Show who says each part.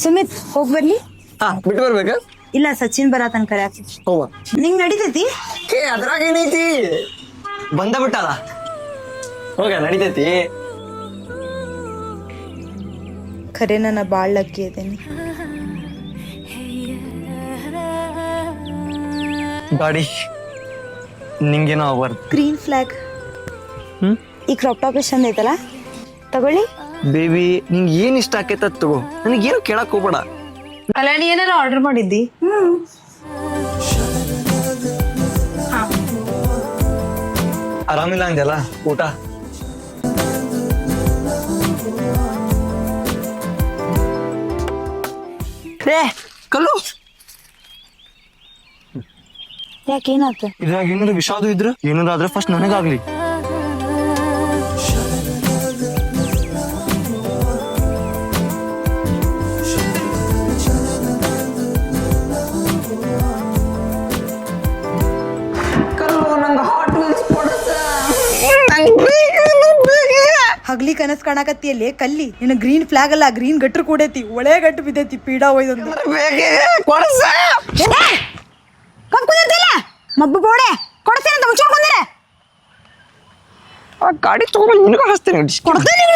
Speaker 1: ಸುಮಿತ್ ಹೋಗ್ ಬರ್ಲಿ.
Speaker 2: ಬಿಟ್ಟು ಬರ್ಬೇಕಾ?
Speaker 1: ಇಲ್ಲ ಸಚಿನ್ ಬರತನ್ ಕರ್ಯಾಕ.
Speaker 2: ಹೋಗ.
Speaker 1: ನಿಂಗ್ ನಡಿತೈತಿ?
Speaker 2: ಅದ್ರಾಗ ಏನೈತಿ, ಬಂದ ಬಿಟ್ಟಲ್ಲ. ಹೋಗ ನಡಿತೈತಿ.
Speaker 1: ಖರೆ ನನ್ನ ಬಾಳ್ ಲಕ್ಕಿ ಇದೇನಿ.
Speaker 2: ಗಾಡಿ ನಿಂಗೇನೋ ಆಗ್ಬಾರ್ದು.
Speaker 1: Green flag. ಈ ಕ್ರಾಪ್ ಟಾಪ್ ಎಷ್ಟು ಚಂದ ಐತಲ್ಲ, ತಗೊಳ್ಳಿ.
Speaker 2: ಬೇಬಿ ನಿಂಗೆ ಏನ್ ಇಷ್ಟ ಆಕೈತ ತಗೋ, ನನಗೇನು ಕೇಳಕ್ ಹೋಗ್ಬೇಡ.
Speaker 1: ಕಲ್ಯಾಣಿ ಏನಾರ ಆರ್ಡರ್ ಮಾಡಿದ್ದಿ?
Speaker 2: ಆರಾಮಿಲ್ಲ ಅಂದಲ್ಲ ಊಟ. ಕಲ್ಲು
Speaker 1: ಯಾಕೇನಾತ?
Speaker 2: ಇದ್ರಾಗ ಏನಾದ್ರು ವಿಷಾದ ಇದ್ರ ಏನಾದ್ರು ಆದ್ರೆ ಫಸ್ಟ್ ನನಗಾಗ್ಲಿ.
Speaker 1: ಹಗ್ಲಿ ಕನಸ್ ಕಾಣಕತ್ತಿಯಲ್ಲಿ ಕಲ್ಲಿ ನಿನ್ನ ಗ್ರೀನ್ ಫ್ಲಾಗ್ ಅಲ್ಲ, ಗ್ರೀನ್ ಗಟ್ರು ಕೂಡೈತಿ, ಒಳ್ಳೆ ಗಟ್ಟು ಬಿದ್ದೈತಿ, ಪೀಡಾ ಒಯ್ದೊಂದು ಮಬ್ಬು ಬೋಡೆ ಕೊಡ್ತೇನೆ ಅಂತ ಮುಚ್ಕೊಂಡ್ರೆ
Speaker 2: ಗಾಡಿ ತಗೊಂಡು ನಿನಗೂ ಹಚ್ತೇನೆ.
Speaker 1: ಕೊಡ್ತೇನೆ.